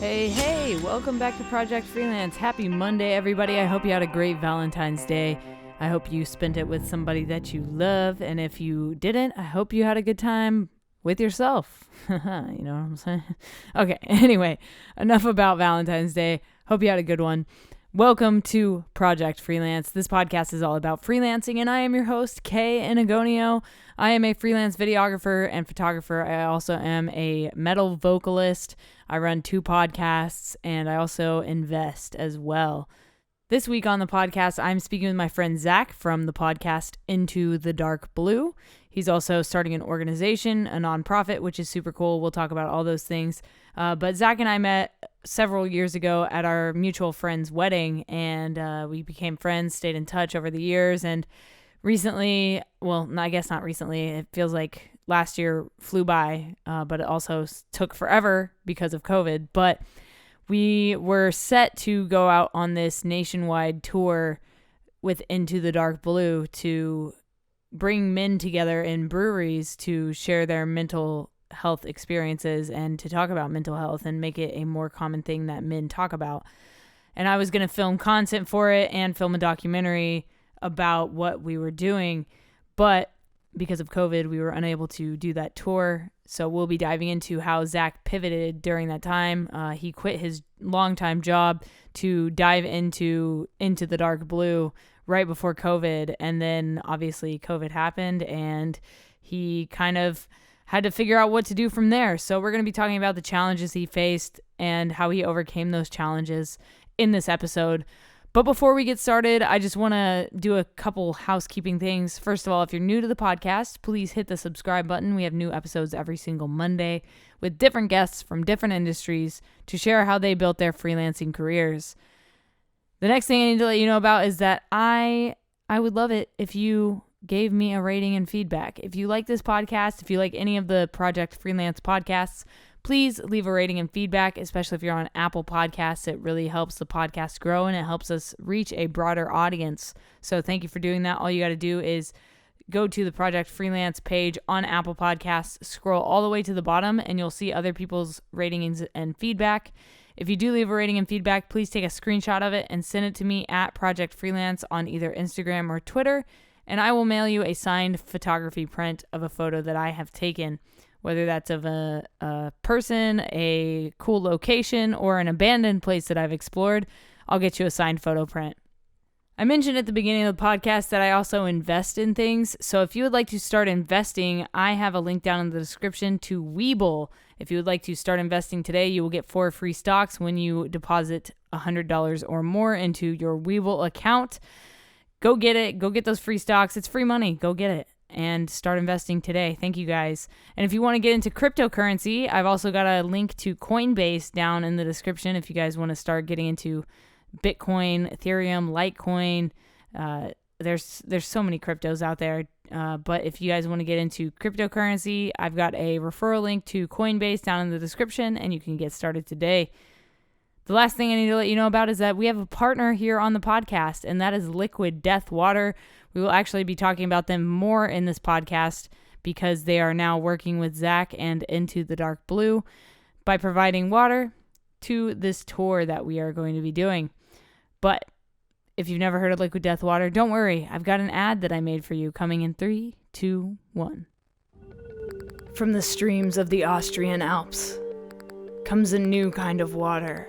Hey, welcome back to Project Freelance. Happy Monday, everybody. I hope you had a great Valentine's Day. I hope you spent it with somebody that you love. And if you didn't, I hope you had a good time with yourself. You know what I'm saying? Okay, anyway, enough about Valentine's Day. Hope you had a good one. Welcome to Project Freelance. This podcast is all about freelancing, and I am your host, Kay Anagonio. I am a freelance videographer and photographer. I also am a metal vocalist. I run 2 podcasts, and I also invest as well. This week on the podcast, I'm speaking with my friend Zach from the podcast Into the Dark Blue. He's also starting an organization, a nonprofit, which is super cool. We'll talk about all those things. But Zach and I met several years ago at our mutual friend's wedding, and we became friends, stayed in touch over the years. And recently, well, I guess not recently, it feels like last year flew by, but it also took forever because of COVID. But we were set to go out on this nationwide tour with Into the Dark Blue to bring men together in breweries to share their mental health experiences and to talk about mental health and make it a more common thing that men talk about. And I was going to film content for it and film a documentary about what we were doing, but because of COVID, we were unable to do that tour. So we'll be diving into how Zach pivoted during that time. He quit his longtime job to dive into the Dark Blue right before COVID. And then obviously COVID happened and he kind of had to figure out what to do from there. So we're going to be talking about the challenges he faced and how he overcame those challenges in this episode. But before we get started, I just want to do a couple housekeeping things. First of all, if you're new to the podcast, please hit the subscribe button. We have new episodes every single Monday with different guests from different industries to share how they built their freelancing careers. The next thing I need to let you know about is that I would love it if you gave me a rating and feedback. If you like this podcast, if you like any of the Project Freelance podcasts, please leave a rating and feedback, especially if you're on Apple Podcasts. It really helps the podcast grow and it helps us reach a broader audience. So thank you for doing that. All you got to do is go to the Project Freelance page on Apple Podcasts, scroll all the way to the bottom, and you'll see other people's ratings and feedback. If you do leave a rating and feedback, please take a screenshot of it and send it to me at Project Freelance on either Instagram or Twitter, and I will mail you a signed photography print of a photo that I have taken, whether that's of a person, a cool location, or an abandoned place that I've explored. I'll get you a signed photo print. I mentioned at the beginning of the podcast that I also invest in things. So if you would like to start investing, I have a link down in the description to Webull. If you would like to start investing today, you will get 4 free stocks when you deposit $100 or more into your Webull account. Go get it. Go get those free stocks. It's free money. Go get it and start investing today. Thank you guys. And if you want to get into cryptocurrency, I've also got a link to Coinbase down in the description if you guys want to start getting into Bitcoin, Ethereum, Litecoin. There's so many cryptos out there. But if you guys want to get into cryptocurrency, I've got a referral link to Coinbase down in the description and you can get started today. The last thing I need to let you know about is that we have a partner here on the podcast, and that is Liquid Death Water. We will actually be talking about them more in this podcast because they are now working with Zach and Into the Dark Blue by providing water to this tour that we are going to be doing. But if you've never heard of Liquid Death Water, don't worry. I've got an ad that I made for you coming in 3, 2, 1. From the streams of the Austrian Alps comes a new kind of water.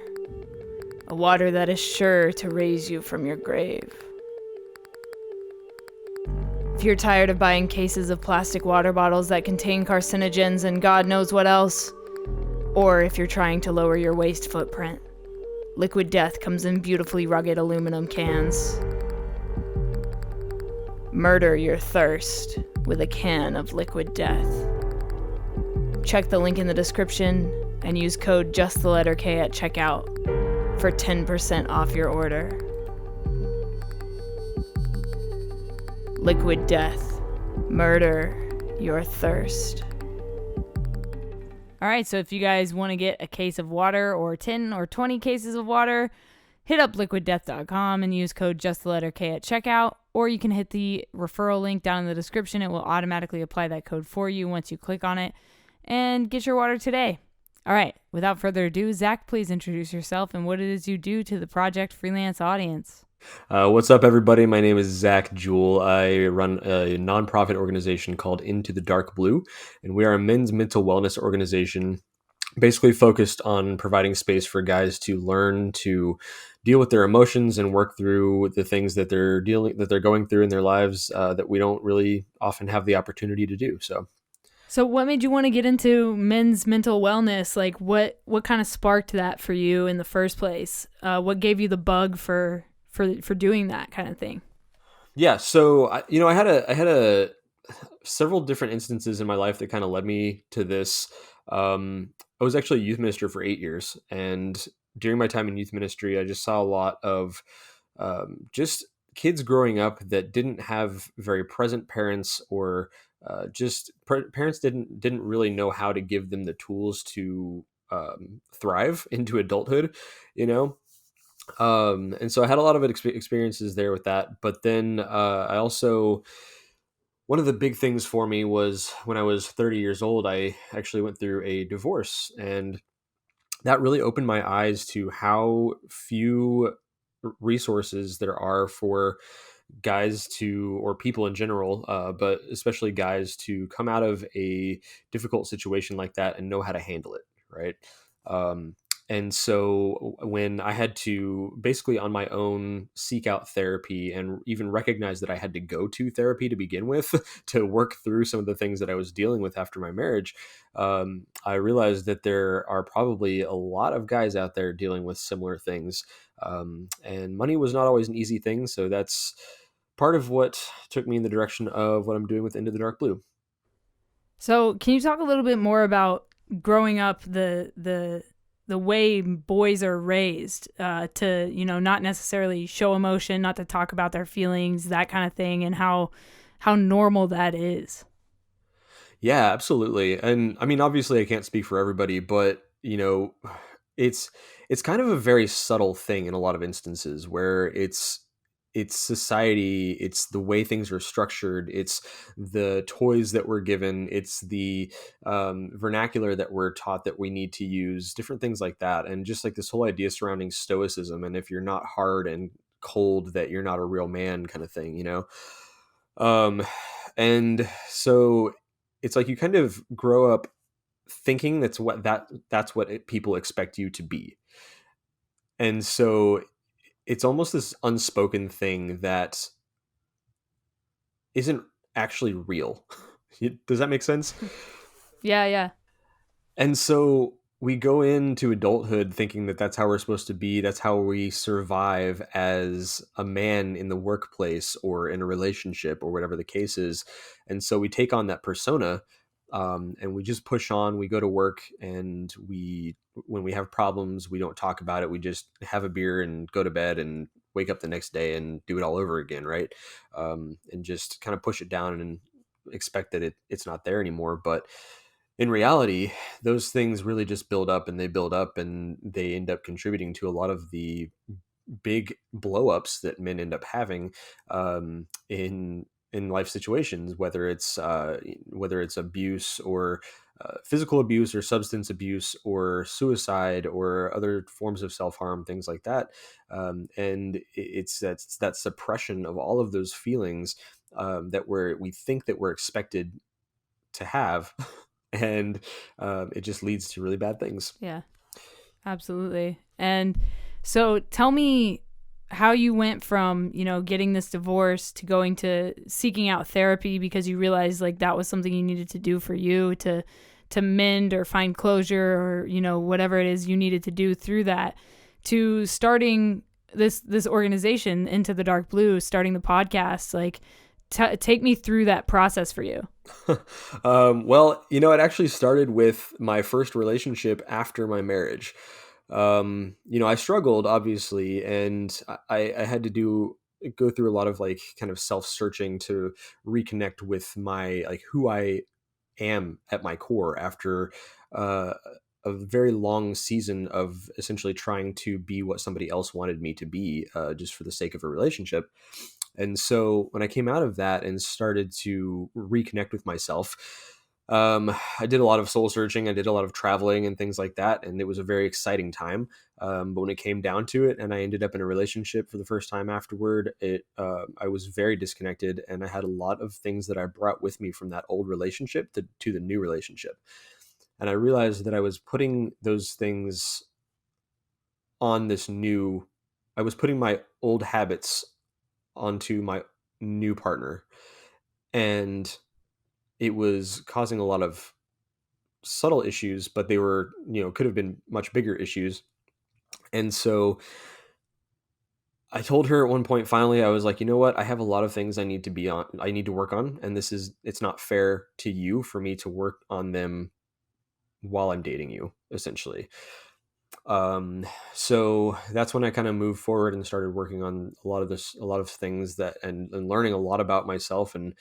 A water that is sure to raise you from your grave. If you're tired of buying cases of plastic water bottles that contain carcinogens and God knows what else, or if you're trying to lower your waste footprint, Liquid Death comes in beautifully rugged aluminum cans. Murder your thirst with a can of Liquid Death. Check the link in the description and use code JustTheLetterK at checkout for 10% off your order. Liquid Death. Murder your thirst. All right, so if you guys want to get a case of water or 10 or 20 cases of water, hit up liquiddeath.com and use code JustTheLetterK at checkout, or you can hit the referral link down in the description. It will automatically apply that code for you once you click on it, and get your water today. All right, without further ado, Zach, please introduce yourself and what it is you do to the Project Freelance audience. What's up, everybody? My name is Zach Jewell. I run a nonprofit organization called Into the Dark Blue, and we are a men's mental wellness organization basically focused on providing space for guys to learn to deal with their emotions and work through the things that they're going through in their lives that we don't really often have the opportunity to do. So, what made you want to get into men's mental wellness? Like, what kind of sparked that for you in the first place? What gave you the bug for doing that kind of thing? Yeah, so I had a several different instances in my life that kind of led me to this. I was actually a youth minister for 8 years, and during my time in youth ministry, I just saw a lot of just kids growing up that didn't have very present parents, or parents didn't really know how to give them the tools to thrive into adulthood, you know. And so I had a lot of experiences there with that. But then I also, one of the big things for me was when I was 30 years old, I actually went through a divorce. And that really opened my eyes to how few resources there are for guys to, or people in general, but especially guys, to come out of a difficult situation like that and know how to handle it, right? Um, and so when I had to basically on my own seek out therapy and even recognize that I had to go to therapy to begin with to work through some of the things that I was dealing with after my marriage, I realized that there are probably a lot of guys out there dealing with similar things. And money was not always an easy thing. So that's part of what took me in the direction of what I'm doing with Into the Dark Blue. So, can you talk a little bit more about growing up, the way boys are raised to not necessarily show emotion, not to talk about their feelings, that kind of thing, and how normal that is? Yeah, absolutely. And I mean, obviously, I can't speak for everybody, but it's it's kind of a very subtle thing in a lot of instances where it's society, it's the way things are structured, it's the toys that we're given, it's the vernacular that we're taught that we need to use, different things like that, and just like this whole idea surrounding stoicism, and if you're not hard and cold, that you're not a real man, kind of thing. Um, and so it's like you kind of grow up thinking that's what people expect you to be, and so it's almost this unspoken thing that isn't actually real. Does that make sense? Yeah, yeah. And so we go into adulthood thinking that that's how we're supposed to be. That's how we survive as a man in the workplace or in a relationship or whatever the case is. And so we take on that persona, and we just push on. We go to work, and when we have problems, we don't talk about it. We just have a beer and go to bed and wake up the next day and do it all over again, right? And just kind of push it down and expect that it's not there anymore. But in reality, those things really just build up and they build up and they end up contributing to a lot of the big blowups that men end up having in life situations, whether it's abuse or physical abuse or substance abuse or suicide or other forms of self harm, things like that. And it's that suppression of all of those feelings that we think that we're expected to have, and it just leads to really bad things. Yeah, absolutely. And so tell me how you went from, getting this divorce to going to seeking out therapy because you realized like that was something you needed to do for you to mend or find closure, or, whatever it is you needed to do through that, to starting this organization Into the Dark Blue, starting the podcast. Like, take me through that process for you. Well, it actually started with my first relationship after my marriage. I struggled obviously, and I had to go through a lot of like kind of self-searching to reconnect with my like who I am at my core after uh, a very long season of essentially trying to be what somebody else wanted me to be, just for the sake of a relationship. And so when I came out of that and started to reconnect with myself, I did a lot of soul searching. I did a lot of traveling and things like that, and it was a very exciting time. But when it came down to it, and I ended up in a relationship for the first time afterward, I was very disconnected, and I had a lot of things that I brought with me from that old relationship to the new relationship. And I realized that I was putting those things on this new. I was putting my old habits onto my new partner, and it was causing a lot of subtle issues, but they were, could have been much bigger issues. And so I told her at one point, finally, I was like, you know what? I have a lot of things I need to work on. And it's not fair to you for me to work on them while I'm dating you, essentially. Um, so that's when I kind of moved forward and started working on a lot of things and learning a lot about myself, and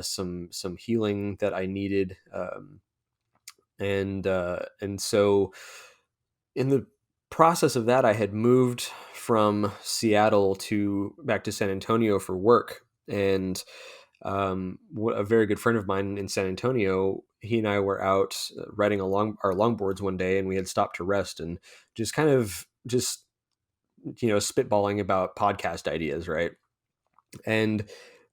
some healing that I needed. And so in the process of that, I had moved from Seattle to back to San Antonio for work. And a very good friend of mine in San Antonio, he and I were out riding along our longboards one day, and we had stopped to rest and just kind of just spitballing about podcast ideas, right? And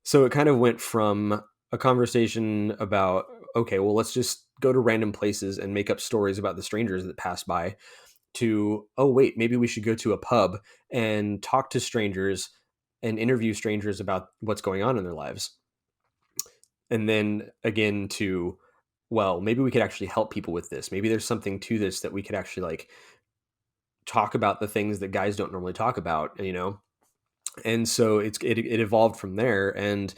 so it kind of went from a conversation about, okay, well, let's just go to random places and make up stories about the strangers that pass by, to, oh, wait, maybe we should go to a pub and talk to strangers and interview strangers about what's going on in their lives. And then again to, well, maybe we could actually help people with this. Maybe there's something to this that we could actually like talk about the things that guys don't normally talk about. And so it evolved from there. And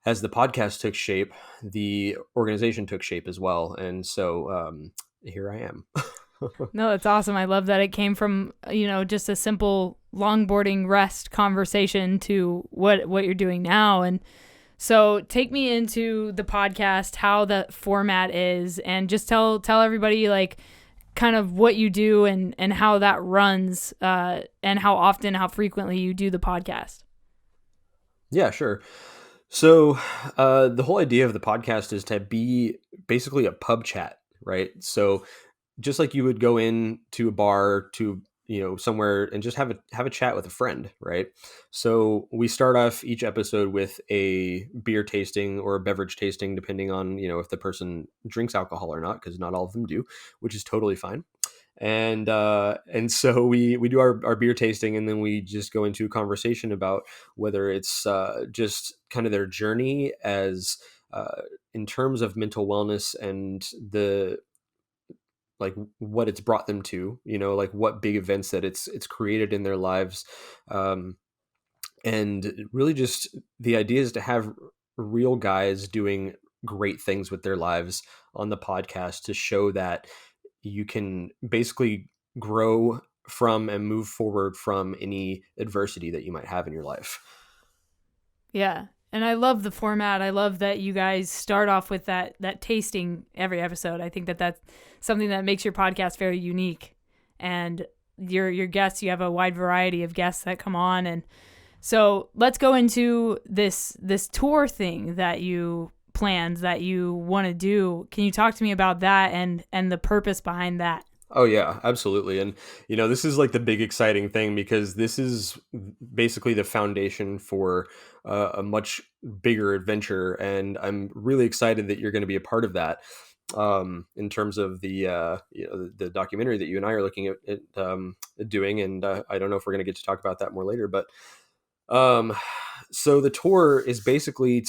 as the podcast took shape, the organization took shape as well. And so here I am. No, that's awesome. I love that it came from, just a simple longboarding rest conversation to what you're doing now. And so take me into the podcast, how the format is, and just tell everybody like kind of what you do and how that runs, and how frequently you do the podcast. Yeah, sure. So the whole idea of the podcast is to be basically a pub chat, right? So just like you would go in to a bar to somewhere and just have a chat with a friend, right? So we start off each episode with a beer tasting or a beverage tasting, depending on if the person drinks alcohol or not, because not all of them do, which is totally fine. And so we do our beer tasting, and then we just go into a conversation about whether it's just kind of their journey as in terms of mental wellness, and the like what it's brought them to, like what big events that it's created in their lives. And really just the idea is to have real guys doing great things with their lives on the podcast, to show that you can basically grow from and move forward from any adversity that you might have in your life. Yeah. And I love the format. I love that you guys start off with that tasting every episode. I think that that's something that makes your podcast very unique. And your guests, you have a wide variety of guests that come on. And so let's go into this tour thing that you planned, that you want to do. Can you talk to me about that and the purpose behind that? Oh yeah, absolutely. And this is like the big exciting thing, because this is basically the foundation for a much bigger adventure, and I'm really excited that you're going to be a part of that. In terms of the documentary that you and I are looking at doing, and I don't know if we're going to get to talk about that more later, but so the tour is basically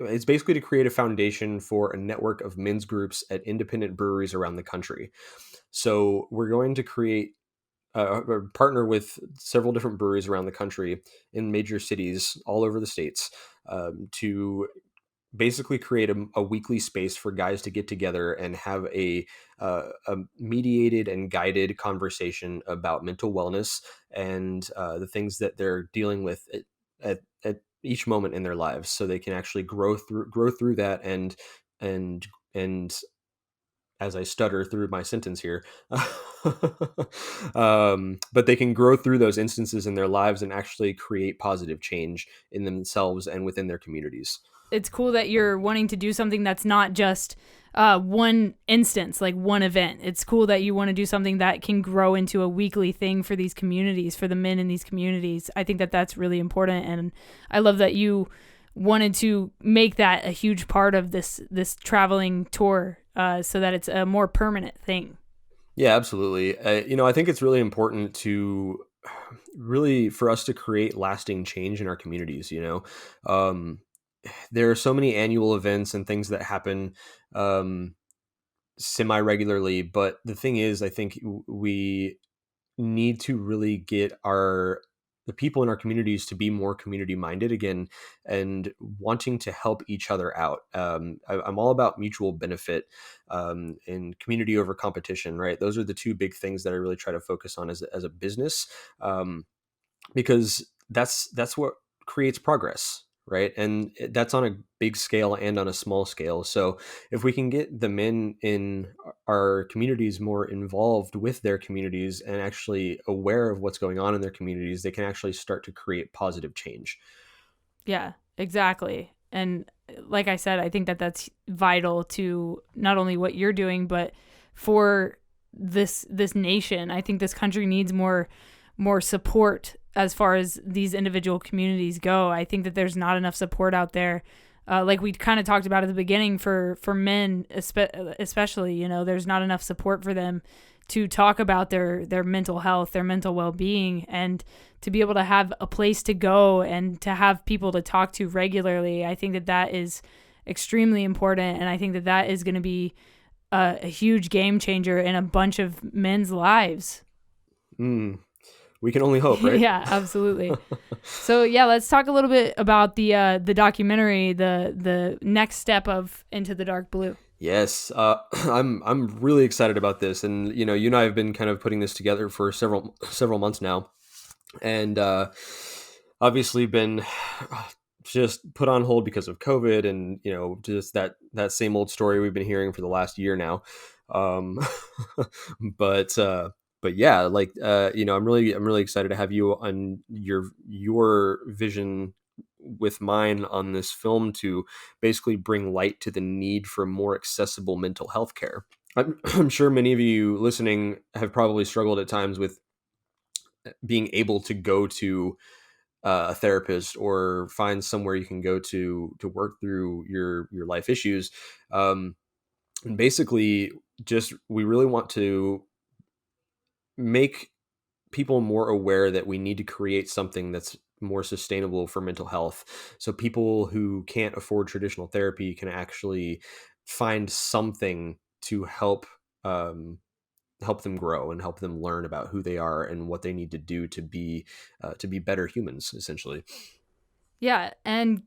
it's basically to create a foundation for a network of men's groups at independent breweries around the country. So we're going to create or partner with several different breweries around the country in major cities all over the states, to basically create a weekly space for guys to get together and have a mediated and guided conversation about mental wellness and the things that they're dealing with at each moment in their lives, so they can actually grow through that, and as I stutter through my sentence here, but they can grow through those instances in their lives and actually create positive change in themselves and within their communities. it's cool that you're wanting to do something that's not just one instance, like one event. It's cool that you want to do something that can grow into a weekly thing for these communities, for the men in these communities. I think that that's really important, and I love that you wanted to make that a huge part of this traveling tour, so that it's a more permanent thing. Yeah, absolutely. I think it's really important to really for us to create lasting change in our communities. Um, there are so many annual events and things that happen um, semi regularly, but the thing is, I think we need to really get the people in our communities to be more community minded again and wanting to help each other out. I'm all about mutual benefit and community over competition, right? Those are the two big things that I really try to focus on as a business, because that's what creates progress, right? And that's on a big scale and on a small scale. So if we can get the men in our communities more involved with their communities and actually aware of what's going on in their communities, they can actually start to create positive change. Yeah, exactly. And like I said, I think that that's vital to not only what you're doing, but for this nation. I think this country needs more support as far as these individual communities go. I think that there's not enough support out there. Like we kind of talked about at the beginning, for men especially, there's not enough support for them to talk about their mental health, their mental well-being, and to be able to have a place to go and to have people to talk to regularly. I think that that is extremely important, and I think that that is going to be a huge game changer in a bunch of men's lives. Mm, we can only hope, right? Yeah, absolutely. So yeah, let's talk a little bit about the documentary, the next step of Into the Dark Blue. Yes, I'm really excited about this, and you and I have been kind of putting this together for several months now, and obviously been just put on hold because of COVID, and just that same old story we've been hearing for the last year now. Um, but yeah, like I'm really excited to have you on your vision with mine on this film to basically bring light to the need for more accessible mental health care. I'm sure many of you listening have probably struggled at times with being able to go to a therapist or find somewhere you can go to work through your life issues. And basically, just we really want to make people more aware that we need to create something that's more sustainable for mental health. So people who can't afford traditional therapy can actually find something to help them grow and help them learn about who they are and what they need to do to be better humans, essentially. Yeah, and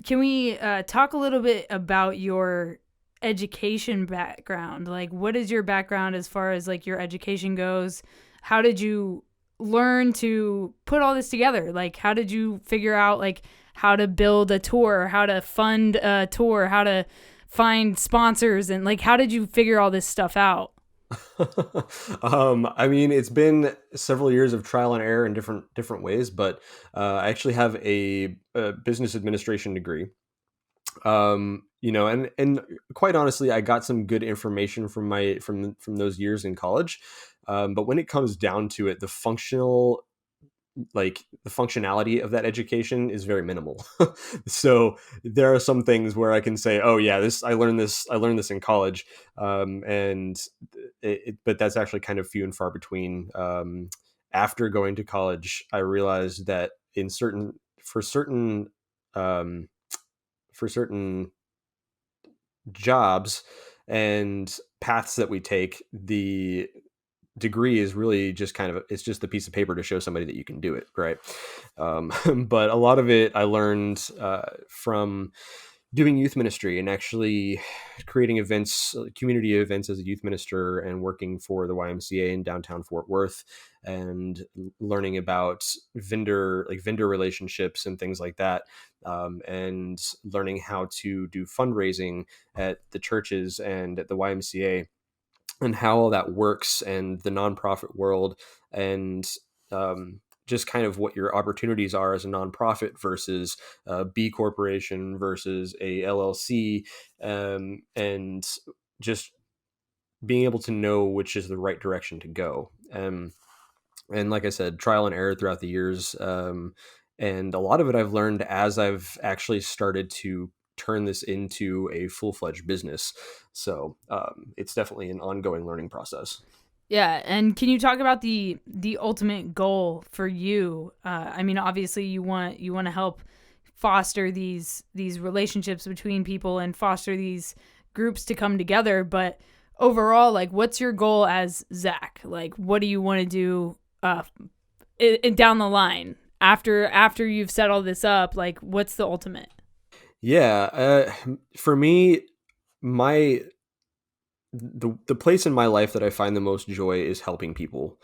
can we talk a little bit about your education background? Like, what is your background as far as like your education goes? How did you learn to put all this together? Like, how did you figure out like how to build a tour, how to fund a tour, how to find sponsors, and like how did you figure all this stuff out? I mean, it's been several years of trial and error in different ways, but I actually have a business administration degree. And quite honestly, I got some good information from those years in college. But when it comes down to it, the functionality of that education is very minimal. So there are some things where I can say, oh yeah, I learned this in college. And but that's actually kind of few and far between. After going to college, I realized that in certain for certain um, for certain jobs and paths that we take, the degree is really just it's just the piece of paper to show somebody that you can do it, right? But a lot of it I learned from doing youth ministry and actually creating events, community events as a youth minister, and working for the YMCA in downtown Fort Worth, and learning about vendor relationships and things like that, and learning how to do fundraising at the churches and at the YMCA, and how all that works, and the nonprofit world, and just kind of what your opportunities are as a nonprofit versus a B corporation versus a LLC, and just being able to know which is the right direction to go. And like I said, trial and error throughout the years. And a lot of it I've learned as I've actually started to turn this into a full-fledged business. So it's definitely an ongoing learning process. Yeah, and can you talk about the ultimate goal for you? I mean, obviously, you want to help foster these relationships between people and foster these groups to come together. But overall, like, what's your goal as Zach? Like, what do you want to do down the line after you've set all this up? Like, what's the ultimate? Yeah, for me, my the place in my life that I find the most joy is helping people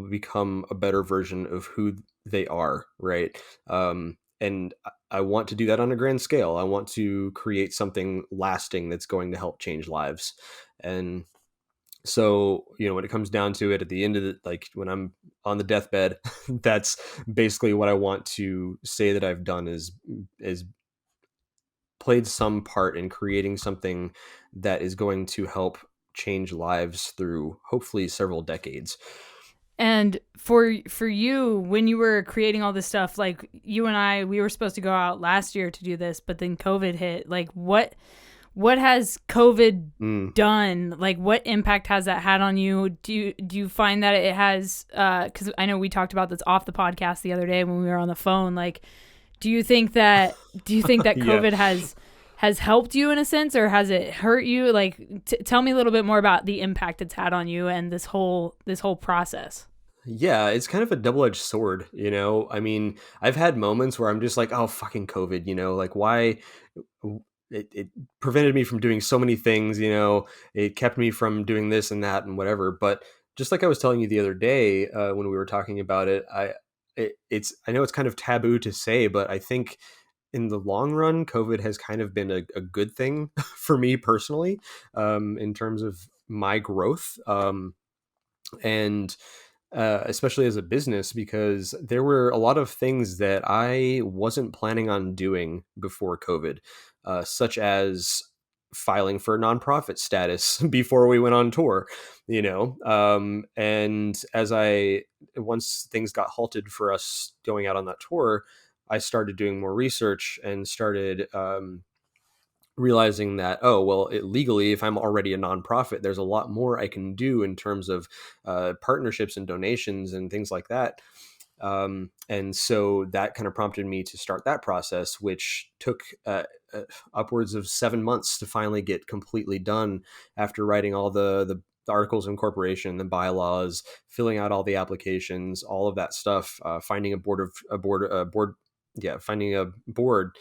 become a better version of who they are, right? And I want to do that on a grand scale. I want to create something lasting that's going to help change lives. And so, when it comes down to it, at the end of like when I'm on the deathbed, that's basically what I want to say that I've done is played some part in creating something that is going to help change lives through hopefully several decades. And for you, when you were creating all this stuff, like you and I, we were supposed to go out last year to do this, but then COVID hit. Like, what has COVID done? Like, what impact has that had on you? Do you find that it has? Because I know we talked about this off the podcast the other day when we were on the phone. Like, do you think that Yeah. COVID has helped you in a sense, or has it hurt you? Like, tell me a little bit more about the impact it's had on you and this whole process. Yeah, it's kind of a double-edged sword, I mean, I've had moments where I'm just like, oh, fucking COVID, like why it prevented me from doing so many things, it kept me from doing this and that and whatever. But just like I was telling you the other day, when we were talking about it, I know it's kind of taboo to say, but I think in the long run, COVID has kind of been a good thing for me personally, in terms of my growth. And especially as a business, because there were a lot of things that I wasn't planning on doing before COVID, such as filing for nonprofit status before we went on tour, and once things got halted for us going out on that tour, I started doing more research and started realizing that, oh well, legally, if I'm already a nonprofit, there's a lot more I can do in terms of partnerships and donations and things like that. And so that kind of prompted me to start that process, which took upwards of 7 months to finally get completely done, after writing all the articles of incorporation, the bylaws, filling out all the applications, all of that stuff, finding finding a board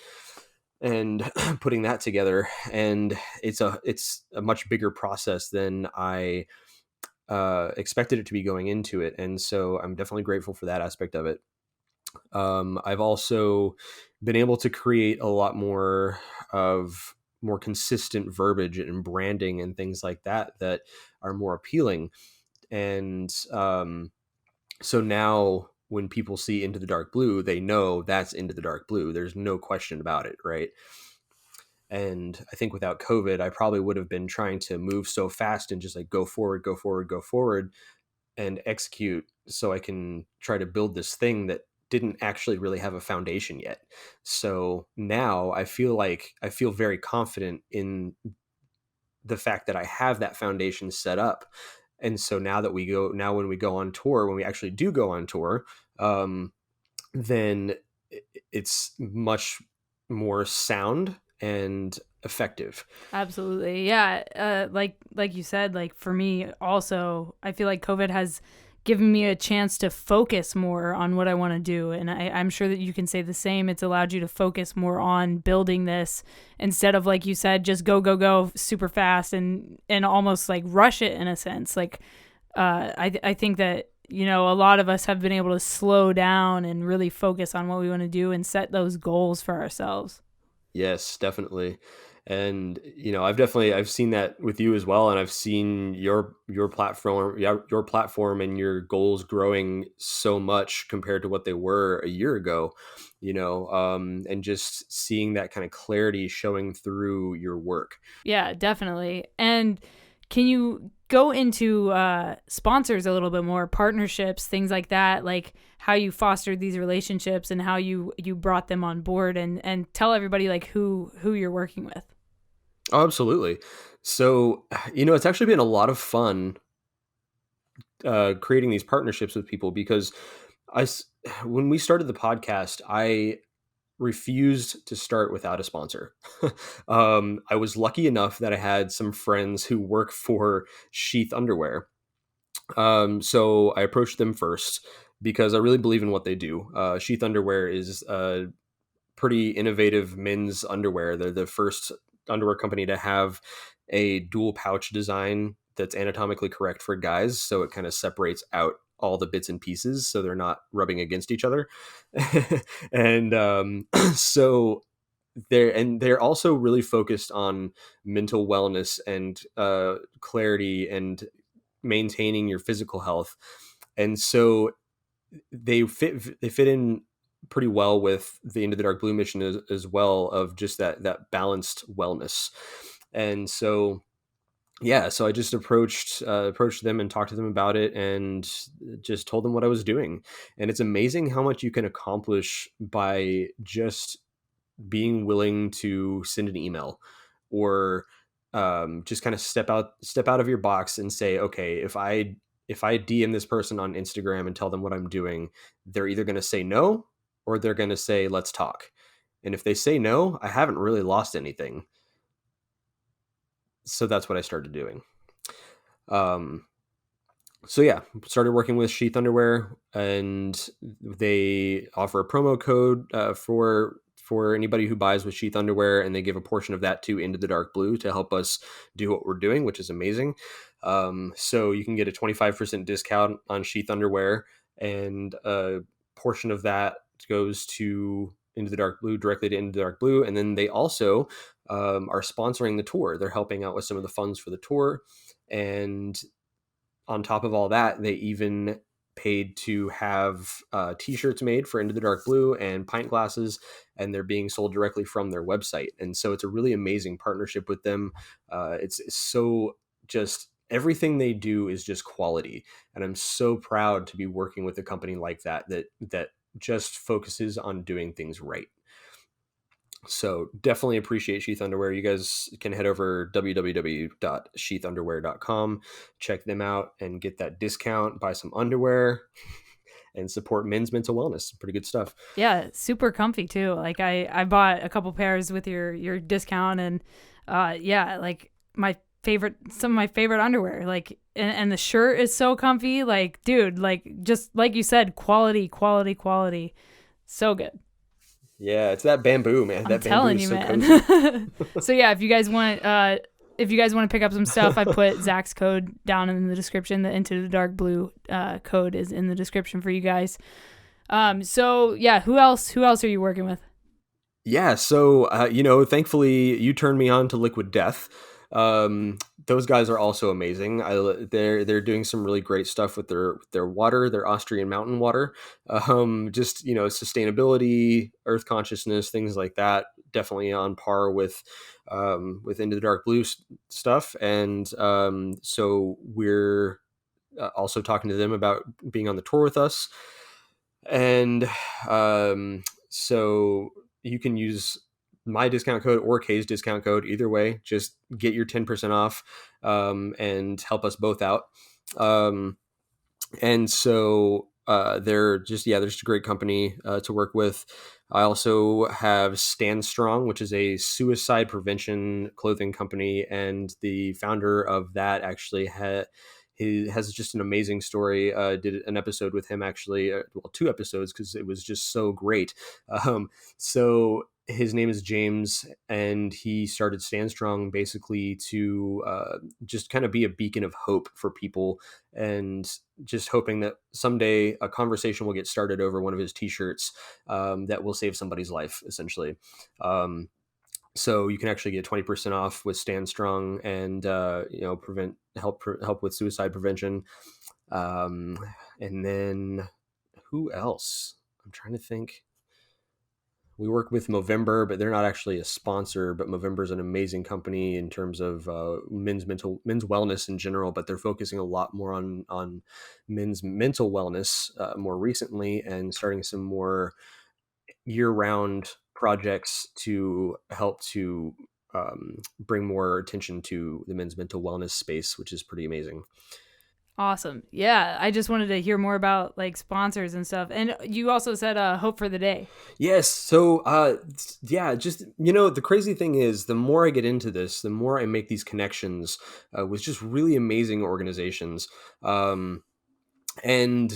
and putting that together. And it's a much bigger process than I expected it to be going into it. And so I'm definitely grateful for that aspect of it. I've also been able to create a lot more consistent verbiage and branding and things like that are more appealing. And so now when people see Into the Dark Blue, they know that's Into the Dark Blue. There's no question about it, right? And I think without COVID, I probably would have been trying to move so fast and just like go forward, go forward, go forward, and execute, so I can try to build this thing that didn't actually really have a foundation yet. So now I feel very confident in the fact that I have that foundation set up. And so now when we go on tour, when we actually do go on tour, then it's much more sound and effective. Absolutely. Yeah. Like you said, like for me also, I feel like COVID has given me a chance to focus more on what I want to do. And I'm sure that you can say the same. It's allowed you to focus more on building this instead of, like you said, just go super fast and almost like rush it in a sense. Like, I think that, a lot of us have been able to slow down and really focus on what we want to do and set those goals for ourselves. Yes, definitely. And I've seen that with you as well, and I've seen your platform, your platform and your goals growing so much compared to what they were a year ago. And just seeing that kind of clarity showing through your work. Yeah, definitely. And can you go into sponsors a little bit more, partnerships, things like that, like how you fostered these relationships and how you brought them on board, and tell everybody like who you're working with. Oh, absolutely. So, it's actually been a lot of fun creating these partnerships with people, because I, s- when we started the podcast, I refused to start without a sponsor. I was lucky enough that I had some friends who work for Sheath Underwear. So I approached them first because I really believe in what they do. Sheath Underwear is pretty innovative men's underwear. They're the first underwear company to have a dual pouch design that's anatomically correct for guys, so it kind of separates out all the bits and pieces so they're not rubbing against each other. And so they're also really focused on mental wellness and clarity and maintaining your physical health. And so they fit in pretty well with the Into the Dark Blue mission as well, of just that balanced wellness. And so yeah, so I just approached them and talked to them about it, and just told them what I was doing. And it's amazing how much you can accomplish by just being willing to send an email, or just kind of step out of your box and say, okay, if I DM this person on Instagram and tell them what I'm doing, they're either going to say no, or they're going to say let's talk. And if they say no, I haven't really lost anything. So that's what I started doing. um so yeah, started working with Sheath Underwear, and they offer a promo code for anybody who buys with Sheath Underwear, and they give a portion of that to Into the Dark Blue to help us do what we're doing, which is amazing. So you can get a 25% discount on Sheath Underwear, and a portion of that goes to Into the Dark Blue, directly to Into the Dark Blue. And then they also are sponsoring the tour. They're helping out with some of the funds for the tour. And on top of all that, they even paid to have t-shirts made for Into the Dark Blue, and pint glasses, and they're being sold directly from their website. And so it's a really amazing partnership with them. It's so, just everything they do is just quality, and I'm so proud to be working with a company like that just focuses on doing things right. So definitely appreciate Sheath Underwear. You guys can head over www.sheathunderwear.com, check them out, and get that discount, buy some underwear, and support men's mental wellness. Pretty good stuff. Yeah, super comfy too. Like I bought a couple pairs with your discount, and yeah, like some of my favorite underwear. Like and the shirt is so comfy. Like dude, like just like you said, quality, quality, quality. So good. Yeah, it's that bamboo, man. I'm That bamboo telling is you, so cozy. man. So yeah, if you guys want to pick up some stuff, I put Zach's code down in the description. The Into the Dark Blue code is in the description for you guys. So yeah, who else are you working with? Yeah, so thankfully you turned me on to Liquid Death. Those guys are also amazing. They're doing some really great stuff with their water, their Austrian mountain water. Just sustainability, earth consciousness, things like that. Definitely on par with Into the Dark Blue stuff. And so we're also talking to them about being on the tour with us. And so you can use my discount code or Kay's discount code. Either way, just get your 10% off, and help us both out. Um, and so they're just a great company to work with. I also have Stand Strong, which is a suicide prevention clothing company, and the founder of that actually he has just an amazing story. Did an episode with him, actually, well, two episodes, because it was just so great. So his name is James, and he started Stand Strong basically to just kind of be a beacon of hope for people, and just hoping that someday a conversation will get started over one of his t-shirts that will save somebody's life, essentially. Um, So you can actually get 20% off with Stand Strong, and help with suicide prevention. Um, and then who else? I'm trying to think. We work with Movember, but they're not actually a sponsor. But Movember is an amazing company in terms of men's wellness in general. But they're focusing a lot more on men's mental wellness more recently, and starting some more year round projects to help to bring more attention to the men's mental wellness space, which is pretty amazing. Awesome. Yeah, I just wanted to hear more about like sponsors and stuff. And you also said hope for the day. Yes. So, yeah, just, the crazy thing is the more I get into this, the more I make these connections with just really amazing organizations. And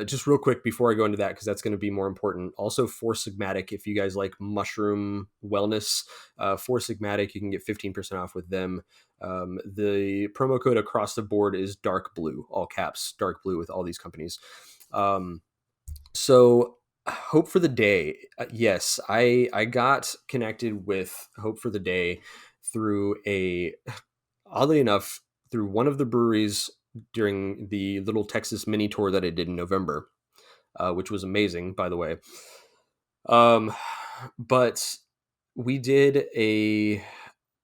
just real quick before I go into that, because that's going to be more important. Also, Four Sigmatic, if you guys like mushroom wellness, Four Sigmatic, you can get 15% off with them. The promo code across the board is dark blue, all caps, dark blue with all these companies. So Hope for the Day. Yes, I got connected with Hope for the Day through oddly enough, through one of the breweries during the little Texas mini tour that I did in November, which was amazing, by the way. Um, but we did a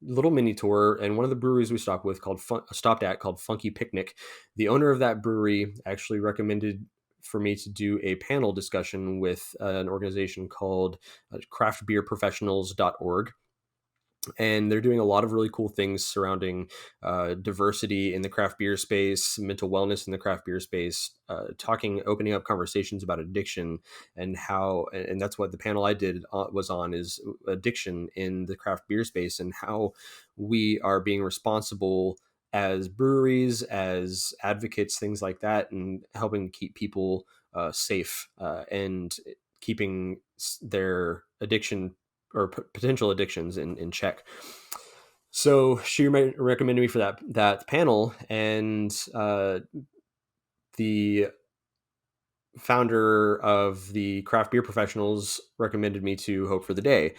little mini tour, and one of the breweries we stopped at called Funky Picnic. The owner of that brewery actually recommended for me to do a panel discussion with an organization called craftbeerprofessionals.org, and they're doing a lot of really cool things surrounding diversity in the craft beer space, mental wellness in the craft beer space, opening up conversations about addiction, and that's what the panel I did was on, is addiction in the craft beer space, and how we are being responsible as breweries, as advocates, things like that, and helping keep people safe, and keeping their addiction or potential addictions in check. So she recommended me for that panel, and the founder of the Craft Beer Professionals recommended me to Hope for the Day,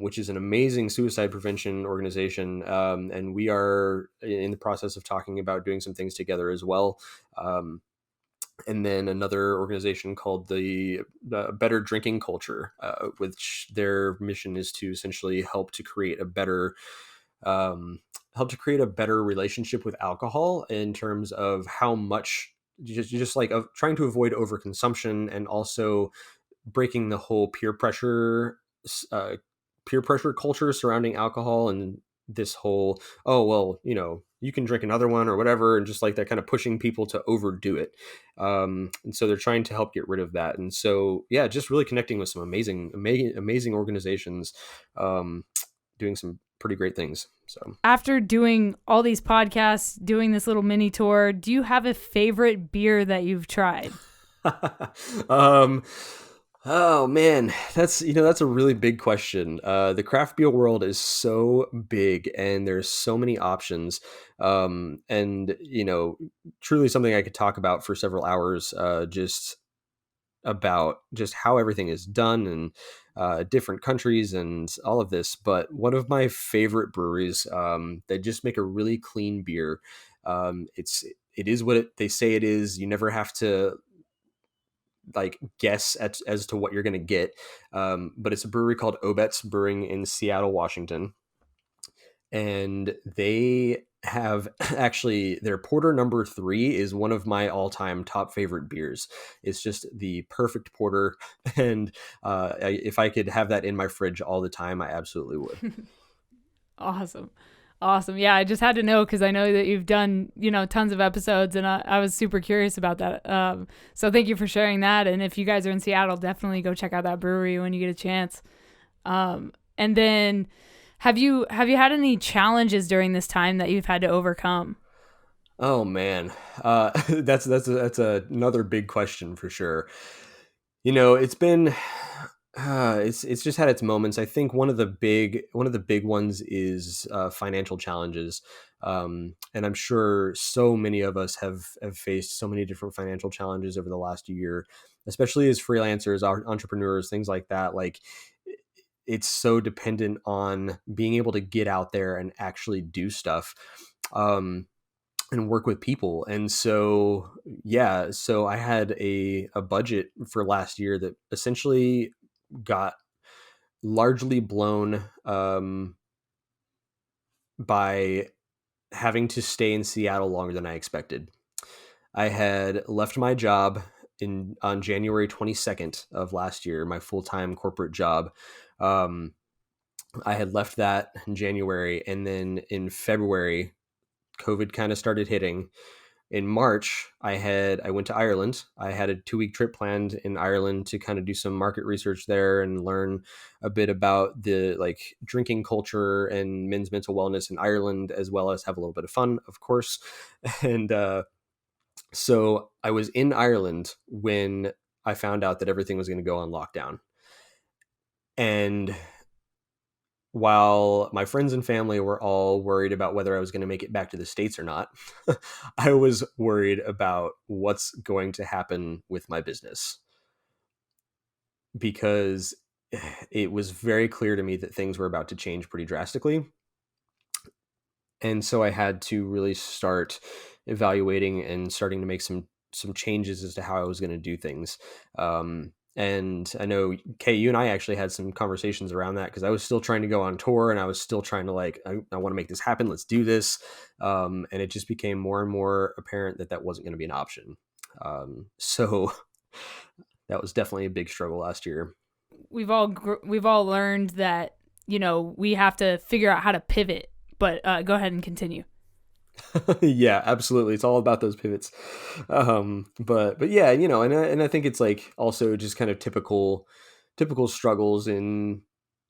which is an amazing suicide prevention organization, and we are in the process of talking about doing some things together as well. And then another organization called the Better Drinking Culture, which their mission is to essentially um, help to create a better relationship with alcohol, in terms of how much, just like of trying to avoid overconsumption, and also breaking the whole uh, peer pressure culture surrounding alcohol, and this whole, oh well, you can drink another one or whatever, and just like that, kind of pushing people to overdo it. And so they're trying to help get rid of that. And so, yeah, just really connecting with some amazing organizations, um, doing some pretty great things. So After doing all these podcasts, doing this little mini tour, do you have a favorite beer that you've tried? um oh man, that's a really big question. The craft beer world is so big, and there's so many options, and truly something I could talk about for several hours, just about just how everything is done, and different countries and all of this. But one of my favorite breweries, they just make a really clean beer. It is what they say it is. You never have to like guess as to what you're going to get. But it's a brewery called Obetz Brewing in Seattle, Washington, and they have actually, their porter number 3 is one of my all-time top favorite beers. It's just the perfect porter, and if I could have that in my fridge all the time, I absolutely would. Awesome. Awesome. Yeah, I just had to know because I know that you've done, tons of episodes, and I was super curious about that. So thank you for sharing that. And if you guys are in Seattle, definitely go check out that brewery when you get a chance. And then have you had any challenges during this time that you've had to overcome? Oh man, that's another big question for sure. It's been it's just had its moments. I think one of the big ones is financial challenges, and I'm sure so many of us have faced so many different financial challenges over the last year, especially as freelancers, entrepreneurs, things like that. Like, it's so dependent on being able to get out there and actually do stuff. And work with people. And so, yeah, so I had a budget for last year that essentially got largely blown by having to stay in Seattle longer than I expected. I had left my job on January 22nd of last year, my full-time corporate job. I had left that in January, and then in February, COVID kind of started hitting. In March, I went to Ireland. I had a 2-week trip planned in Ireland to kind of do some market research there and learn a bit about the like drinking culture and men's mental wellness in Ireland, as well as have a little bit of fun, of course. And so I was in Ireland when I found out that everything was going to go on lockdown. And while my friends and family were all worried about whether I was going to make it back to the States or not, I was worried about what's going to happen with my business, because it was very clear to me that things were about to change pretty drastically. And so I had to really start evaluating and starting to make some changes as to how I was going to do things. And I know, Kay, you and I actually had some conversations around that, because I was still trying to go on tour, and I was still trying to like, I want to make this happen. Let's do this. And it just became more and more apparent that wasn't going to be an option. So that was definitely a big struggle last year. We've all learned that, we have to figure out how to pivot, but go ahead and continue. Yeah, absolutely. It's all about those pivots. But yeah, and I think it's like also just kind of typical struggles in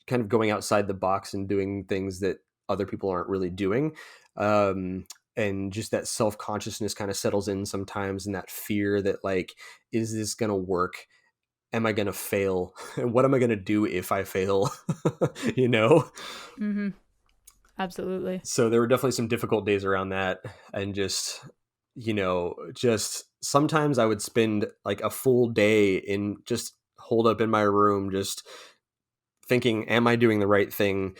kind of going outside the box and doing things that other people aren't really doing. And just that self-consciousness kind of settles in sometimes, and that fear that like, is this going to work? Am I going to fail? And what am I going to do if I fail? Mm-hmm. Absolutely. So there were definitely some difficult days around that. And just sometimes I would spend like a full day in just holed up in my room, just thinking, am I doing the right thing?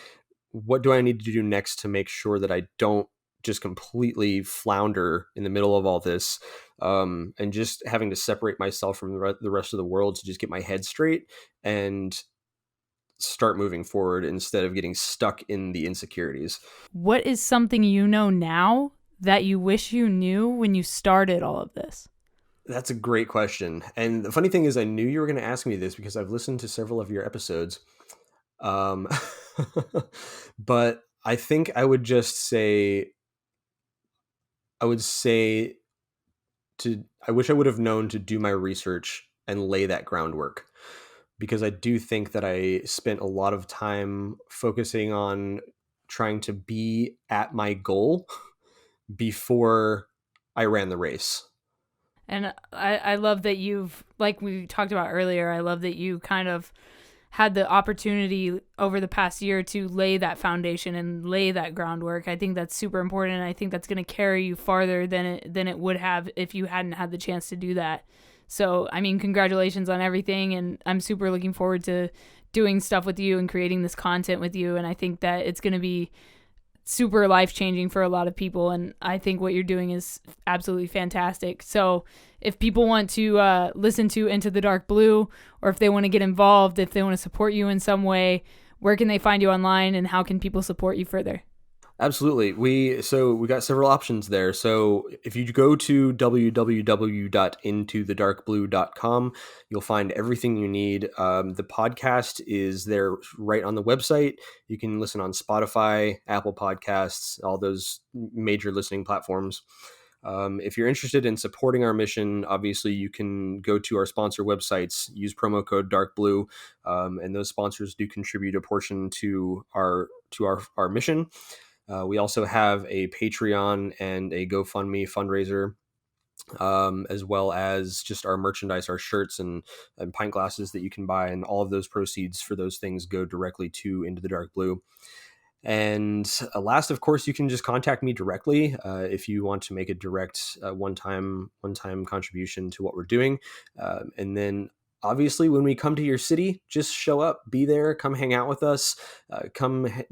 What do I need to do next to make sure that I don't just completely flounder in the middle of all this? And just having to separate myself from the rest of the world to just get my head straight and start moving forward instead of getting stuck in the insecurities. What is something you know now that you wish you knew when you started all of this? That's a great question. And the funny thing is, I knew you were going to ask me this because I've listened to several of your episodes. But I think I would say I wish I would have known to do my research and lay that groundwork, because I do think that I spent a lot of time focusing on trying to be at my goal before I ran the race. And I love that like we talked about earlier, I love that you kind of had the opportunity over the past year to lay that foundation and lay that groundwork. I think that's super important. And I think that's going to carry you farther than it would have if you hadn't had the chance to do that. So, I mean, congratulations on everything. And I'm super looking forward to doing stuff with you and creating this content with you. And I think that it's going to be super life-changing for a lot of people, and I think what you're doing is absolutely fantastic. So if people want to listen to Into the Dark Blue, or if they want to get involved, if they want to support you in some way, where can they find you online, and how can people support you further? Absolutely. We got several options there. So if you go to www.intothedarkblue.com, you'll find everything you need. The podcast is there right on the website. You can listen on Spotify, Apple Podcasts, all those major listening platforms. If you're interested in supporting our mission, obviously you can go to our sponsor websites, use promo code DarkBlue, and those sponsors do contribute a portion to our mission. We also have a Patreon and a GoFundMe fundraiser, as well as just our merchandise, our shirts and pint glasses that you can buy. And all of those proceeds for those things go directly to Into the Dark Blue. And last, of course, you can just contact me directly if you want to make a direct one-time contribution to what we're doing. And then obviously, when we come to your city, just show up, be there, come hang out with us,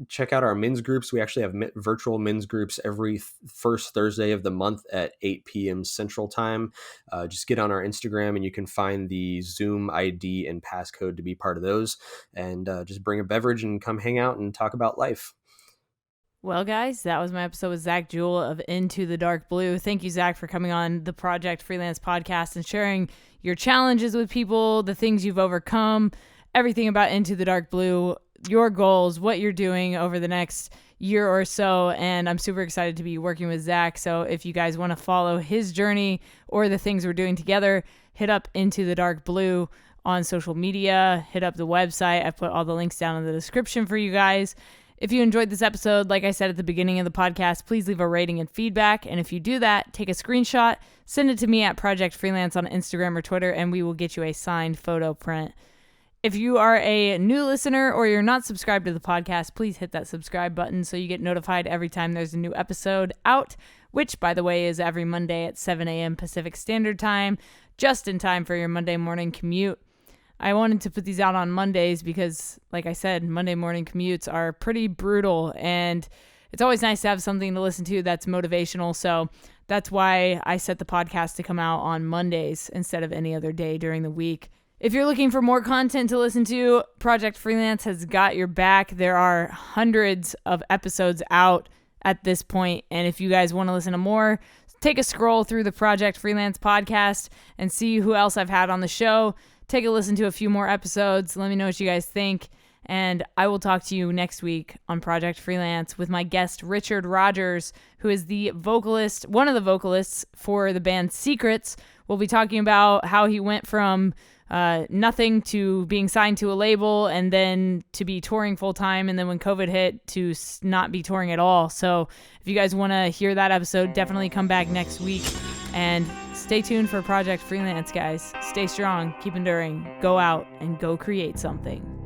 check out our men's groups. We actually have virtual men's groups every first Thursday of the month at 8 p.m. Central Time. Just get on our Instagram and you can find the Zoom ID and passcode to be part of those. And just bring a beverage and come hang out and talk about life. Well, guys, that was my episode with Zach Jewell of Into the Dark Blue. Thank you, Zach, for coming on the Project Freelance podcast and sharing your challenges with people, the things you've overcome, everything about Into the Dark Blue, your goals, what you're doing over the next year or so. And I'm super excited to be working with Zach. So if you guys want to follow his journey or the things we're doing together, hit up Into the Dark Blue on social media, hit up the website. I put all the links down in the description for you guys. If you enjoyed this episode, like I said at the beginning of the podcast, please leave a rating and feedback. And if you do that, take a screenshot, send it to me at Project Freelance on Instagram or Twitter, and we will get you a signed photo print. If you are a new listener or you're not subscribed to the podcast, please hit that subscribe button so you get notified every time there's a new episode out, which, by the way, is every Monday at 7 a.m. Pacific Standard Time, just in time for your Monday morning commute. I wanted to put these out on Mondays because, like I said, Monday morning commutes are pretty brutal, and it's always nice to have something to listen to that's motivational. So that's why I set the podcast to come out on Mondays instead of any other day during the week. If you're looking for more content to listen to, Project Freelance has got your back. There are hundreds of episodes out at this point, and if you guys want to listen to more, take a scroll through the Project Freelance podcast and see who else I've had on the show. Take a listen to a few more episodes. Let me know what you guys think. And I will talk to you next week on Project Freelance with my guest, Richard Rogers, who is the vocalist, one of the vocalists for the band Secrets. We'll be talking about how he went from nothing to being signed to a label and then to be touring full time. And then when COVID hit, to not be touring at all. So if you guys want to hear that episode, definitely come back next week. And stay tuned for Project Freelance, guys. Stay strong, keep enduring, go out and go create something.